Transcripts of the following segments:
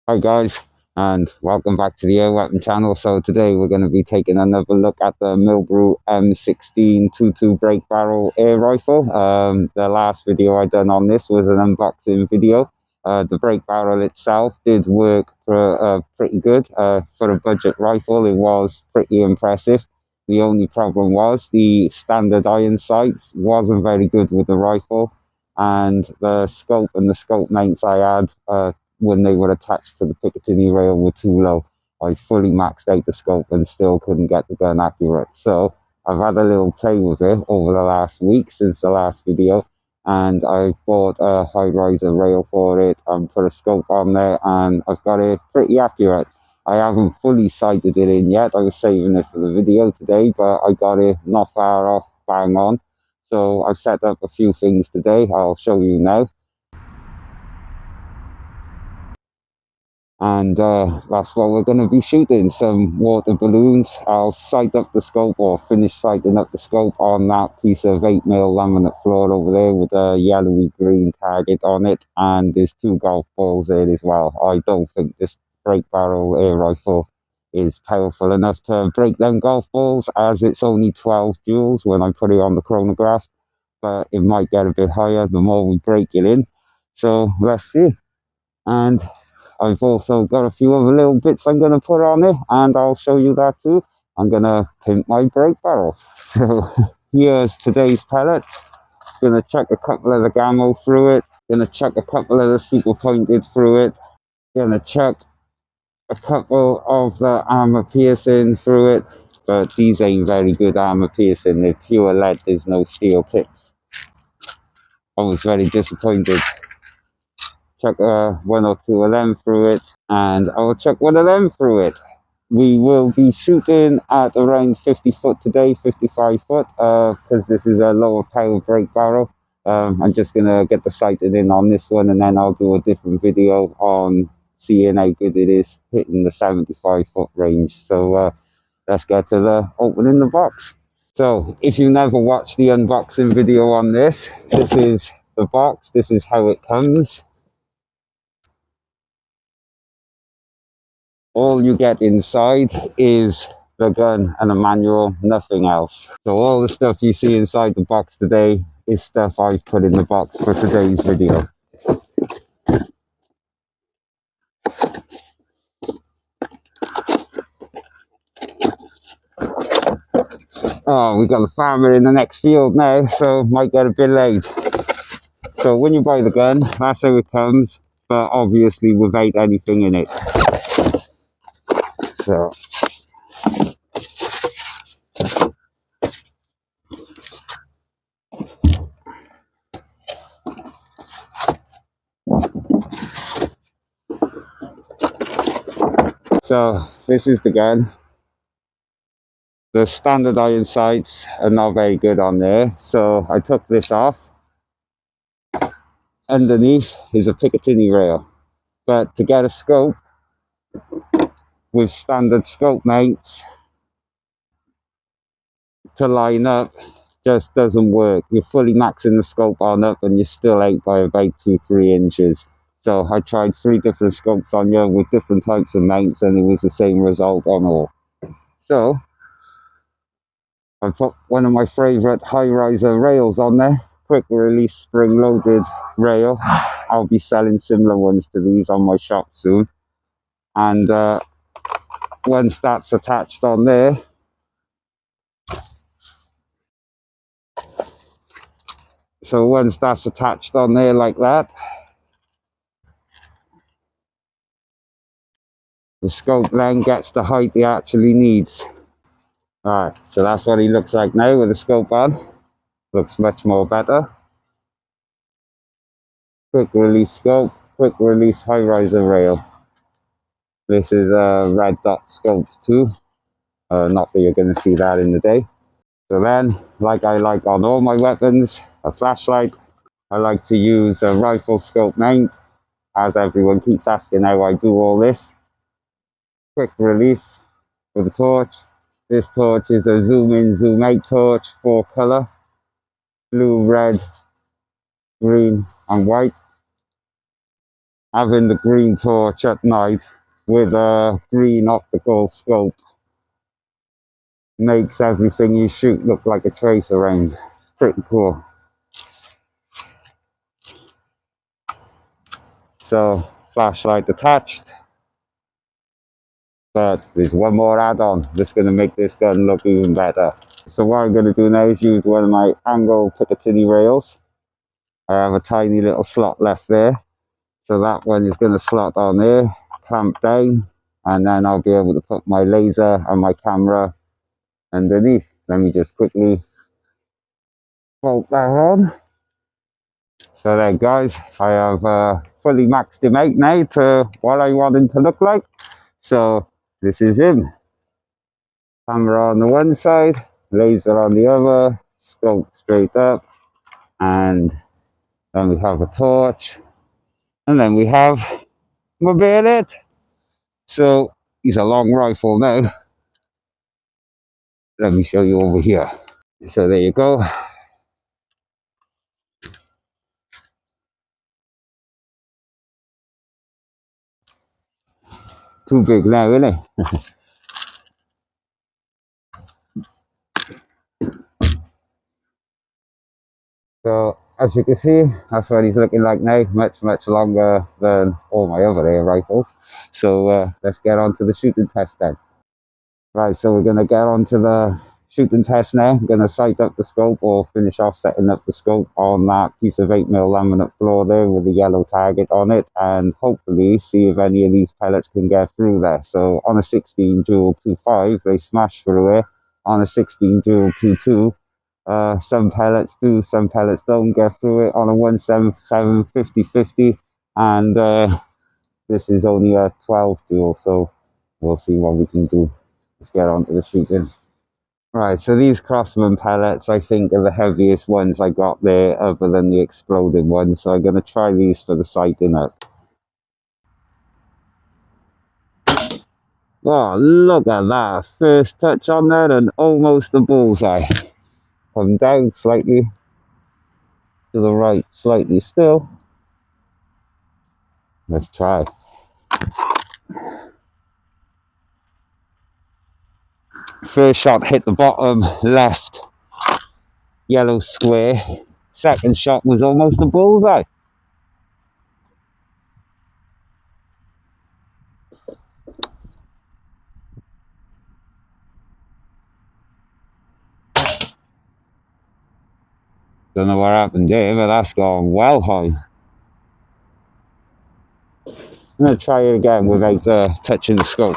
Hi guys, and welcome back to the Air Weapon channel. So today we're going to be taking another look at the Milbrew M16 22 break barrel air rifle. The last video I done on this was an unboxing video. The break barrel itself did work pretty good. For a budget rifle, it was pretty impressive. The only problem was the standard iron sights wasn't very good with the rifle, and the scope and the scope mounts I had when they were attached to the Picatinny rail were too low. I fully maxed out the scope and still couldn't get the gun accurate. So I've had a little play with it over the last week since the last video, and I bought a high riser rail for it and put a scope on there, and I've got it pretty accurate. I haven't fully sighted it in yet. I was saving it for the video today, but I got it not far off bang on. So I've set up a few things today. I'll show you now. And that's what we're going to be shooting, some water balloons. I'll sight up the scope, or finish sighting up the scope on that piece of 8mm laminate floor over there with a yellowy green target on it, and there's two golf balls there as well. I don't think this break barrel air rifle is powerful enough to break them golf balls, as it's only 12 joules when I put it on the chronograph, but it might get a bit higher the more we break it in. So let's see. And I've also got a few other little bits I'm going to put on it, and I'll show you that too. I'm going to pimp my break barrel. So here's today's pellet. Going to chuck a couple of the Gamo through it. Going to chuck a couple of the super pointed through it. Going to chuck a couple of the armor piercing through it. But these ain't very good armor piercing. They're pure lead. There's no steel tips. I was very disappointed. Chuck one or two of them through it, and I'll chuck one of them through it. We will be shooting at around 50 foot today, 55 foot, because this is a lower power break barrel. I'm just going to get the sighting in on this one, and then I'll do a different video on seeing how good it is hitting the 75 foot range. So let's get to the opening the box. So if you never watched the unboxing video on this, this is the box. This is how it comes. All you get inside is the gun and a manual, nothing else. So all the stuff you see inside the box today is stuff I've put in the box for today's video. Oh, we got the farmer in the next field now, so might get a bit late. So when you buy the gun, that's how it comes, but obviously without anything in it. So this is the gun. The standard iron sights are not very good on there, so I took this off. Underneath is a Picatinny rail, but to get a scope with standard scope mounts to line up just doesn't work. You're fully maxing the scope on up and you're still out by about 2-3 inches. So I tried 3 different scopes on here with different types of mounts, and it was the same result on all. So I put one of my favorite high riser rails on there, quick release spring loaded rail. I'll be selling similar ones to these on my shop soon. And once that's attached on there, so once that's attached on there like that, the scope then gets the height it actually needs. Alright, so that's what he looks like now with the scope on. Looks much more better. Quick release scope, quick release high riser rail. This is a red dot scope too. Not that you're going to see that in the day. So then, like I like on all my weapons, a flashlight. I like to use a rifle scope mount, as everyone keeps asking how I do all this. Quick release with a torch. This torch is a zoom in, zoom out torch, 4-color. Blue, red, green and white. having the green torch at night with a green optical scope makes everything you shoot look like a tracer range. It's pretty cool. So, flashlight attached, but there's one more add-on that's going to make this gun look even better. So what I'm going to do now is use one of my angle Picatinny rails. I have a tiny little slot left there, so that one is going to slot on there, clamp down, and then I'll be able to put my laser and my camera underneath. Let me just quickly bolt that on. So there, guys, I have fully maxed him out now to what I want him to look like. So this is him. Camera on the one side, laser on the other, scope straight up, and then we have a torch, and then we have my bayonet. So he's a long rifle now. Let me show you over here. So there you go. Too big now, isn't it? So as you can see, that's what he's looking like now. Much longer than all my other air rifles. So let's get on to the shooting test then. Right, so we're going to get on to the shooting test now. I'm going to sight up the scope or finish off setting up the scope on that piece of 8mm laminate floor there with the yellow target on it, and hopefully see if any of these pellets can get through there. So on a 16 dual 2.5 they smash through it. On a 16 dual 2.2 some pellets do, some pellets don't get through it. On a 177 50-50, and this is only a 12 dual, so we'll see what we can do. Let's get on to the shooting. Right, so these Crosman pellets I think are the heaviest ones I got there other than the exploded ones, so I'm going to try these for the sighting up. Oh, look at that. First touch on that and almost a bullseye. Come down slightly to the right, slightly still. Let's try. First shot hit the bottom left yellow square. Second shot was almost a bullseye. Don't know what happened there, but that's gone well high. I'm going to try it again without touching the scope.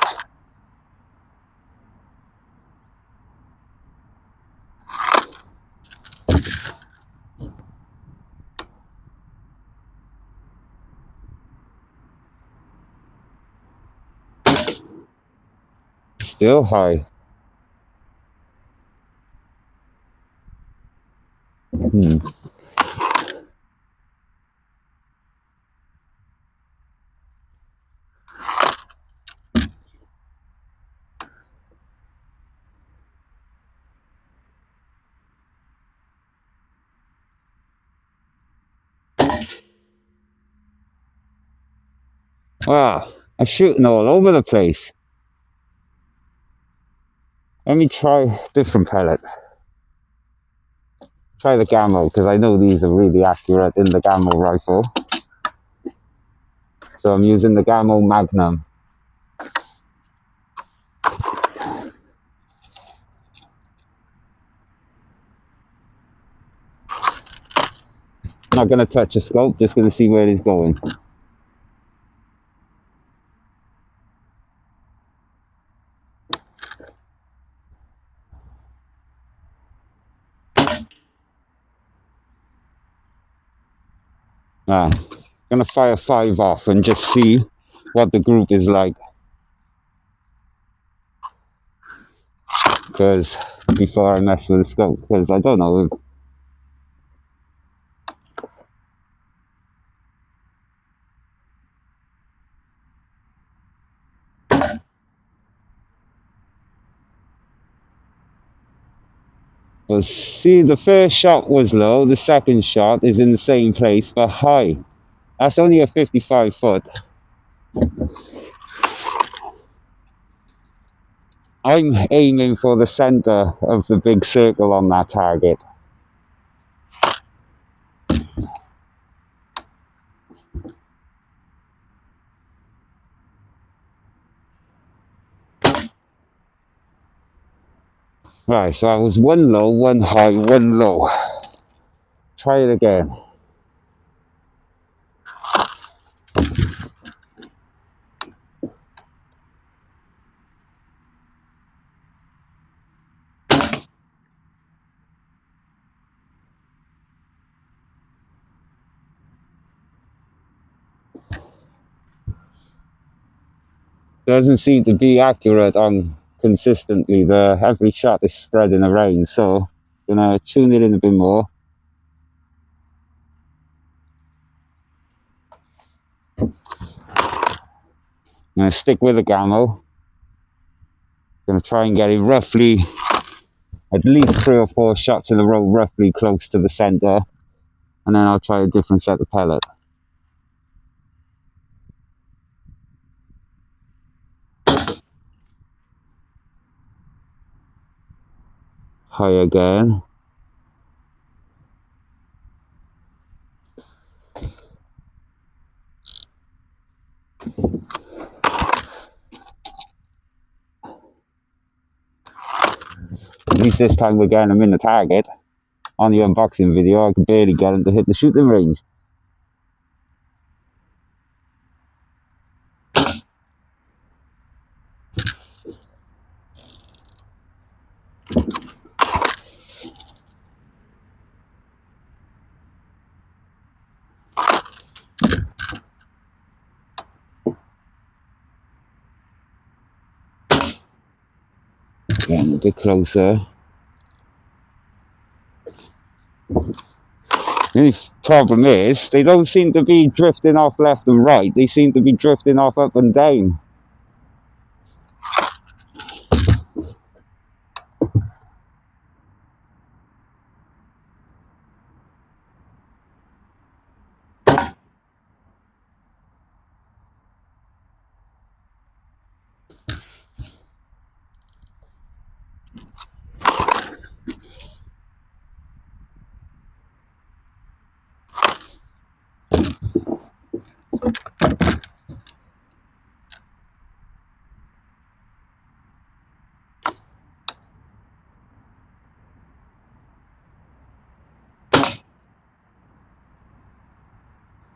Still high. Wow, I'm shooting all over the place. Let me try different pellet. Try the Gamma, because I know these are really accurate in the Gamma rifle. So I'm using the Gamma Magnum. Not going to touch the scope, just going to see where it's going. I'm going to fire 5 off and just see what the group is like. Because before I mess with the scope, because I don't know. Well, see, the first shot was low, the second shot is in the same place but high. That's only a 55 foot. I'm aiming for the center of the big circle on that target. Right, so that was one low, one high, one low. Try it again. Doesn't seem to be accurate on consistently. Every shot is spreading around, so gonna tune it in a bit more. Gonna stick with the Gamo. Gonna try and get it roughly at least 3 or 4 shots in a row, roughly close to the center, and then I'll try a different set of pellet. High again. At least this time we're getting them in the target. On the unboxing video, I could barely get them to hit the shooting range. Getting a bit closer. The only problem is, they don't seem to be drifting off left and right. They seem to be drifting off up and down.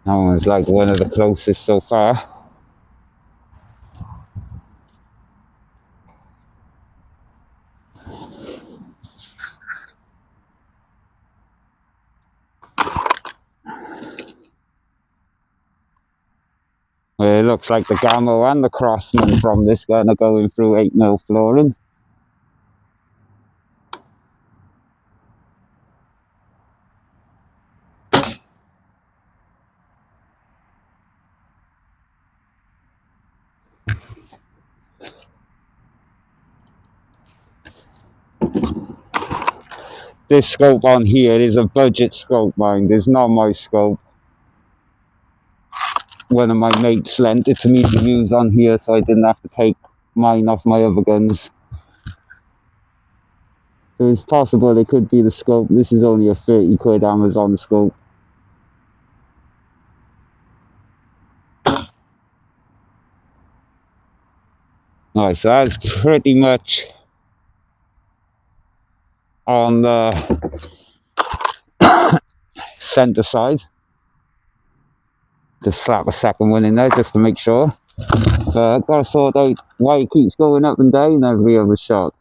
That one's like one of the closest so far. Well, it looks like the Gamo and the Crossman from this gun are going through 8mm flooring. This scope on here is a budget scope, mind. It's not my scope. One of my mates lent it to me to use on here, so I didn't have to take mine off my other guns. So it's possible it could be the scope. This is only a 30 quid Amazon scope. Alright, so that's pretty much on the center side. Just slap a second one in there just to make sure. So I've got to sort out why it keeps going up and down every other shot.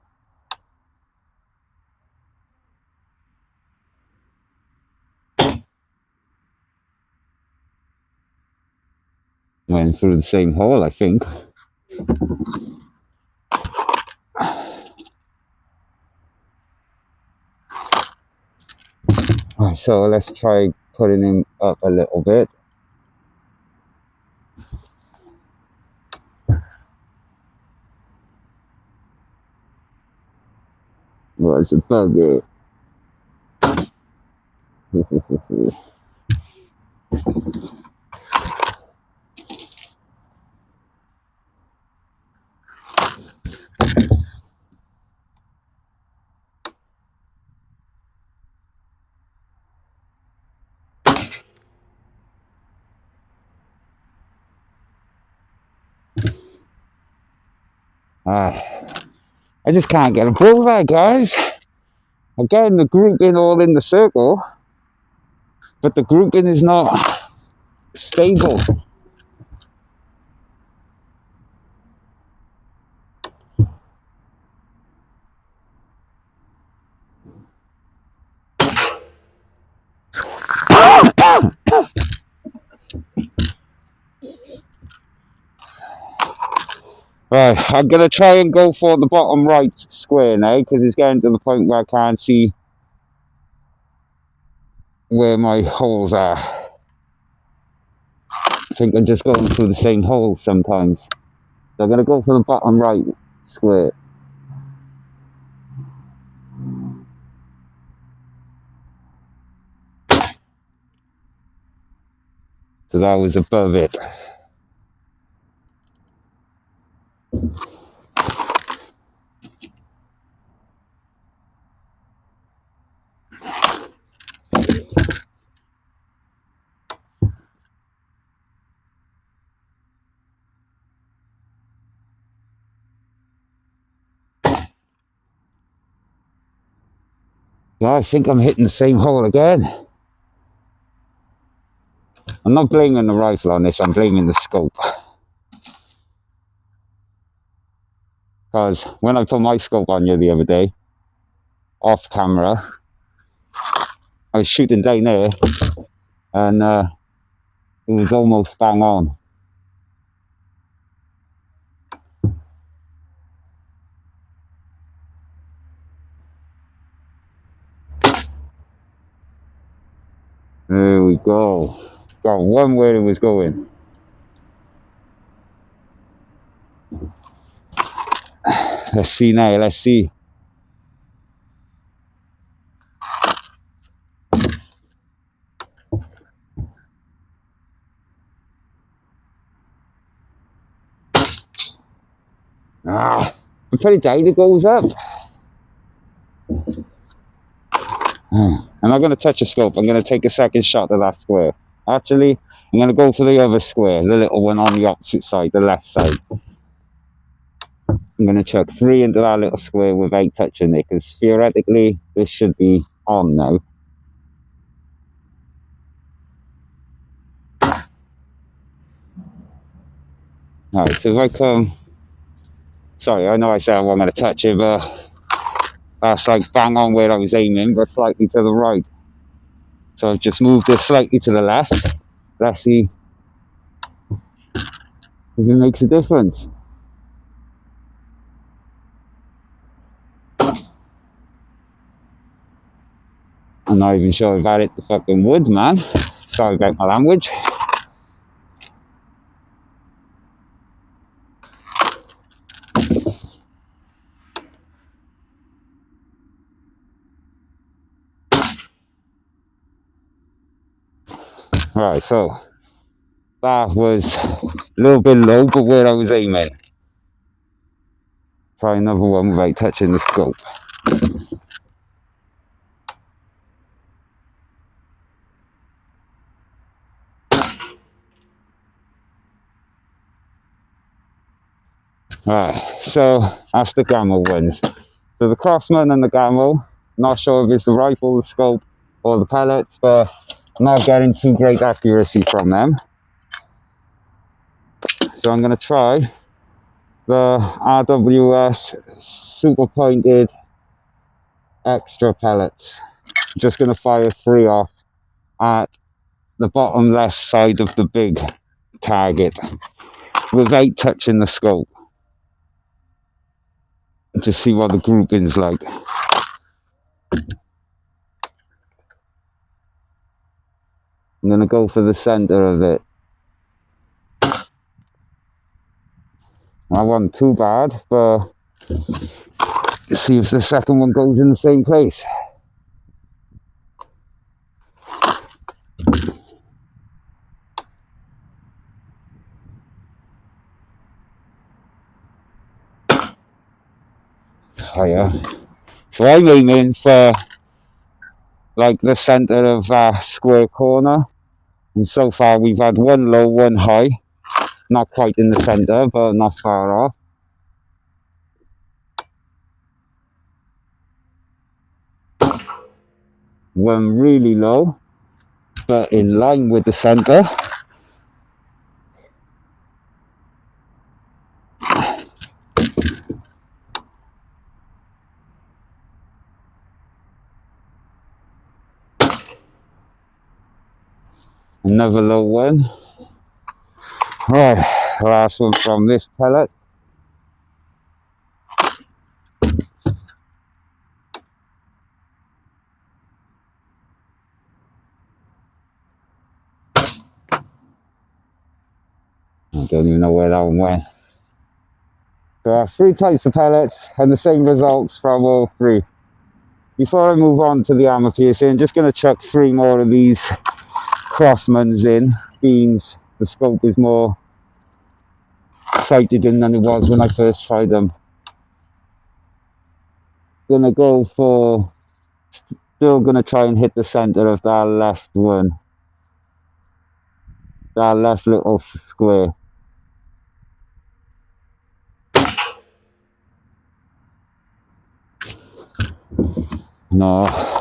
Went through the same hole, I think. Right, so let's try putting him up a little bit. Well, it's a buggy. I just can't get above that, guys. I'm getting the grouping all in the circle, but the grouping is not stable. Right, I'm going to try and go for the bottom right square now, because it's getting to the point where I can't see where my holes are. I think I'm just going through the same holes sometimes. So I'm going to go for the bottom right square. So that was above it. Yeah, I think I'm hitting the same hole again. I'm not blaming the rifle on this, I'm blaming the scope. Because when I put my scope on you the other day, off camera, I was shooting down there, and it was almost bang on. There we go. Got one where it was going. Let's see now, let's see. I'm pretty tight, it goes up. I'm not going to touch the scope, I'm going to take a second shot at that square. Actually, I'm going to go for the other square, the little one on the opposite side, the left side. I'm going to chuck 3 into that little square without touching it, because theoretically this should be on now. Alright, so if I come... Sorry, I know I said I wasn't going to touch it, but that's like bang on where I was aiming, but slightly to the right. So I've just moved it slightly to the left. Let's see if it makes a difference. I'm not even sure if I hit the fucking wood, man. Sorry about my language. Right, so that was a little bit low, but where I was aiming. Try another one without touching the scope. Right, so that's the Gamma ones. So the Crossman and the Gamma, not sure if it's the rifle, the scope, or the pellets, but I'm not getting too great accuracy from them. So I'm going to try the RWS super pointed extra pellets. I'm just going to fire 3 off at the bottom left side of the big target without touching the scope, to see what the grouping's like. I'm going to go for the center of it. I wasn't too bad, but see if the second one goes in the same place. Higher. So I'm aiming for like the center of that square corner, and so far we've had one low, one high, not quite in the center, but not far off. one really low, but in line with the center. Another low one. Right, last one from this pellet. I don't even know where that one went. There are three types of pellets and the same results from all three. Before I move on to the armor piercing, I'm just going to chuck three more of these Crossmans in. Beans, the scope is more sighted in than it was when I first tried them. Gonna go for, still gonna try and hit the center of that left one. That left little square. No.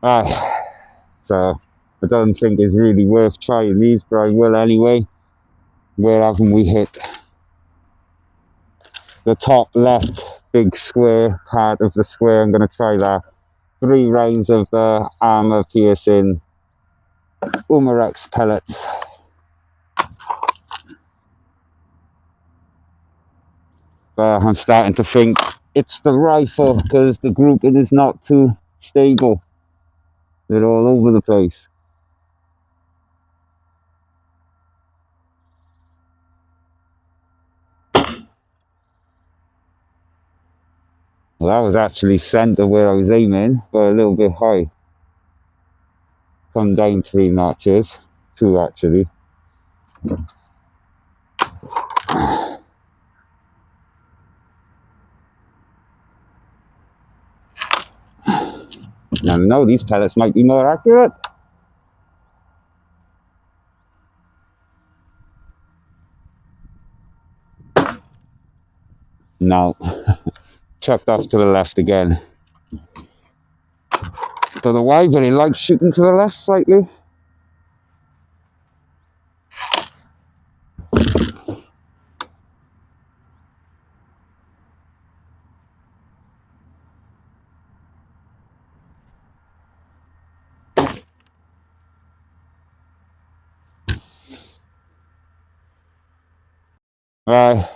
Right. So I don't think it's really worth trying these, but I will anyway. Where haven't we hit? The top left big square part of the square. I'm gonna try that. 3 rounds of the armor piercing Umarex pellets. I'm starting to think it's the rifle because the grouping is not too stable. They're all over the place. Well, that was actually centre where I was aiming, but a little bit high. Come down 3 notches, 2 actually. Now, no, these pellets might be more accurate. No. Chucked off to the left again. Don't know why, but he likes shooting to the left slightly. Right,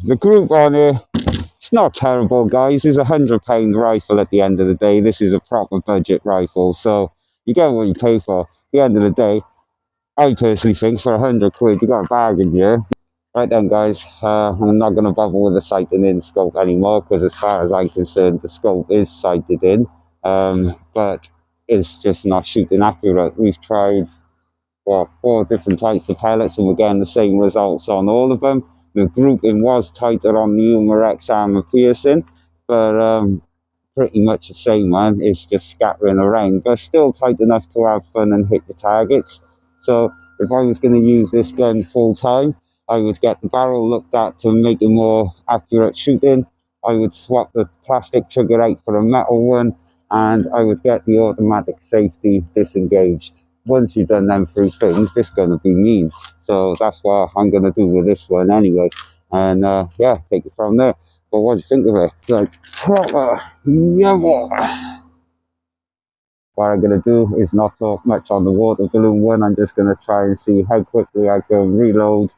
the group on here, it's not terrible, guys. It's £100 rifle at the end of the day. This is a proper budget rifle, so you get what you pay for. At the end of the day, I personally think for £100 you got a bargain here. Right then, guys, I'm not going to bother with the sighting in scope anymore because as far as I'm concerned, the scope is sighted in, but it's just not shooting accurate. We've tried 4 different types of pellets and we're getting the same results on all of them. The grouping was tighter on the Umarex armor piercing, but pretty much the same one. It's just scattering around, but still tight enough to have fun and hit the targets. So if I was going to use this gun full time, I would get the barrel looked at to make it more accurate shooting. I would swap the plastic trigger out for a metal one, and I would get the automatic safety disengaged. Once you've done them 3 things, this is going to be mean. So that's what I'm going to do with this one anyway. And yeah, take it from there. But what do you think of it? Like proper yellow. What I'm going to do is not talk much on the water balloon one. I'm just going to try and see how quickly I can reload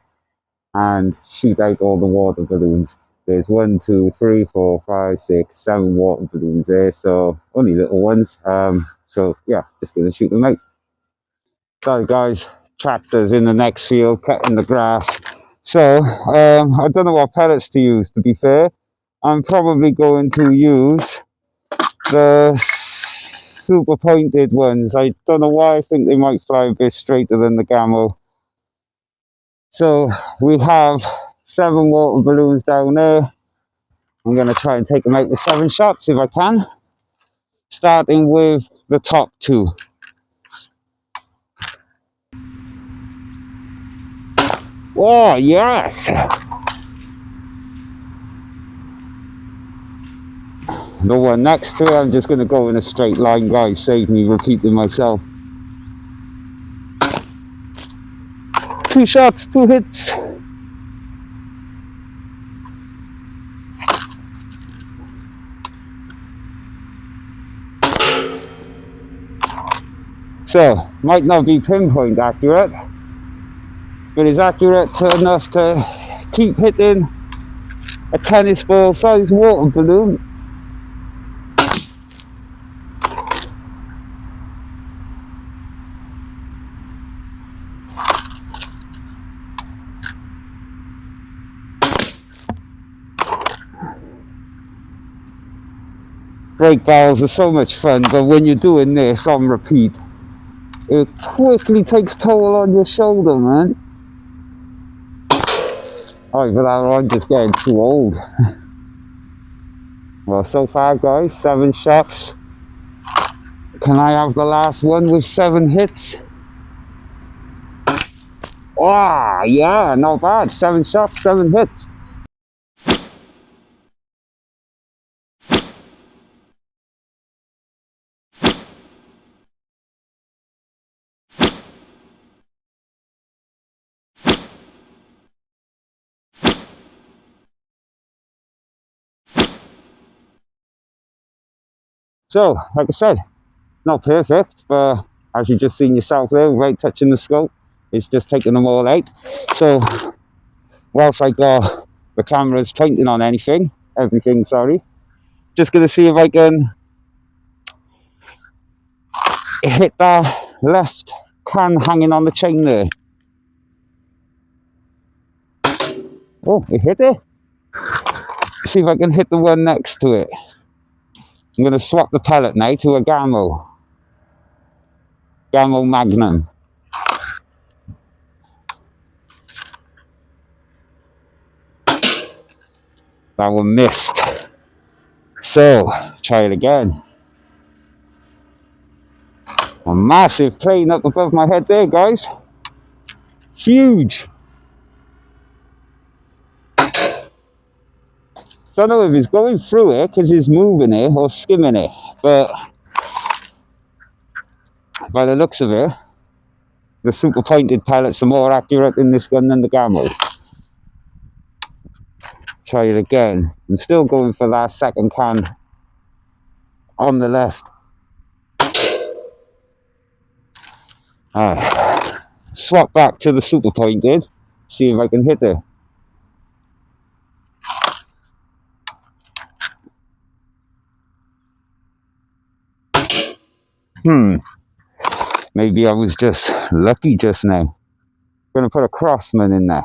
and shoot out all the water balloons. There's 1, 2, 3, 4, 5, 6, 7 water balloons there, so only little ones. So yeah, just going to shoot them out. Sorry guys, tractors in the next field cutting the grass. So I don't know what pellets to use, to be fair. I'm probably going to use the super pointed ones. I don't know why, I think they might fly a bit straighter than the Gamma. So we have 7 water balloons down there. I'm going to try and take them out with 7 shots if I can. Starting with the top 2. Oh, yes! The one next to it, I'm just going to go in a straight line, guys. Save me repeating myself. 2 shots, 2 hits. So, might not be pinpoint accurate, but it's accurate enough to keep hitting a tennis ball size water balloon. Break barrels are so much fun, but when you're doing this on repeat, it quickly takes toll on your shoulder, man. Either that or I'm just getting too old. Well, so far, guys, 7 shots. Can I have the last one with 7 hits? Ah, yeah, not bad. 7 shots, 7 hits. So, like I said, not perfect, but as you just seen yourself there, right touching the scope, it's just taking them all out. So, whilst I got the cameras pointing on everything, sorry, just going to see if I can hit that left can hanging on the chain there. Oh, it hit it. See if I can hit the one next to it. I'm going to swap the pellet now to a Gamo Magnum. That one missed. So, try it again. A massive plane up above my head there, guys. Huge. Don't know if he's going through it because he's moving it or skimming it, but by the looks of it, the super pointed pellets are more accurate in this gun than the Gamo. Try it again. I'm still going for that second can on the left. Alright. Swap back to the super pointed. See if I can hit it. Maybe I was just lucky just now. Gonna put a Crossman in there.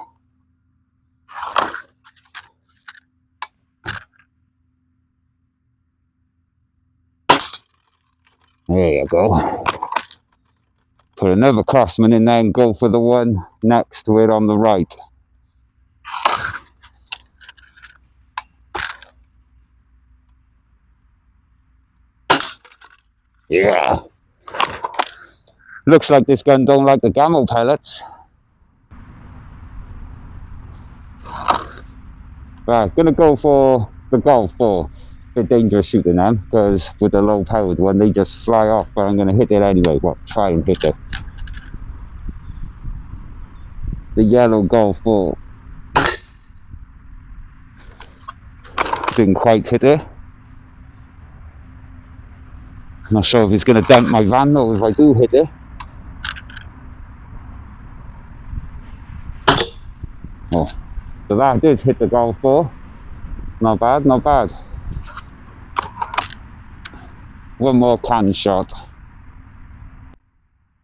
There you go. Put another Crossman in there and go for the one next to it on the right. Yeah. Looks like this gun don't like the Gamo pellets. Right, gonna go for the golf ball. Bit dangerous shooting them because with the low powered one they just fly off, but I'm gonna hit it anyway. Well, try and hit it. The yellow golf ball. Didn't quite hit it. Not sure if it's gonna dent my van though if I do hit it. Oh, so that did hit the golf ball. Not bad, not bad. One more can shot.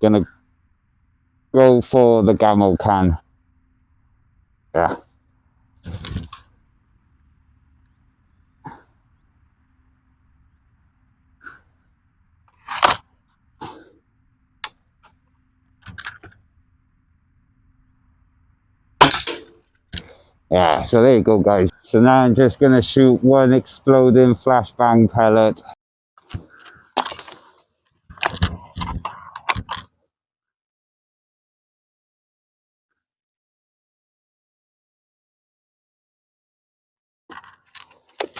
Gonna go for the Gamo can. Yeah. Yeah, so there you go, guys. So now I'm just gonna shoot one exploding flashbang pellet.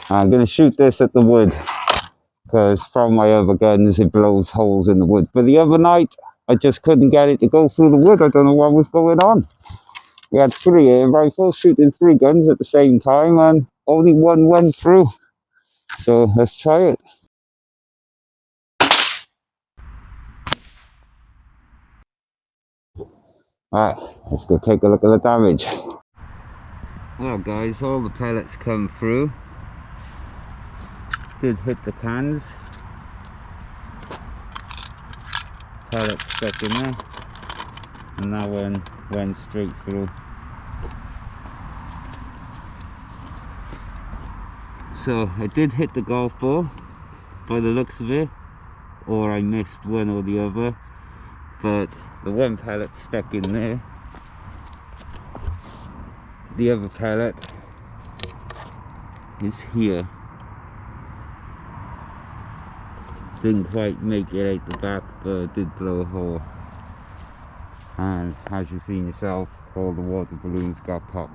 I'm gonna shoot this at the wood, because from my other guns it blows holes in the wood. But the other night I just couldn't get it to go through the wood. I don't know what was going on. We had 3 air rifles shooting 3 guns at the same time and only one went through. So let's try it. Alright, let's go take a look at the damage. Well guys, all the pellets come through. Did hit the cans. Pellets stuck in there. And that one went straight through. So I did hit the golf ball by the looks of it, or I missed one or the other, but the one pellet stuck in there. The other pellet is here. Didn't quite make it out the back, but it did blow a hole. And as you've seen yourself, all the water balloons got popped.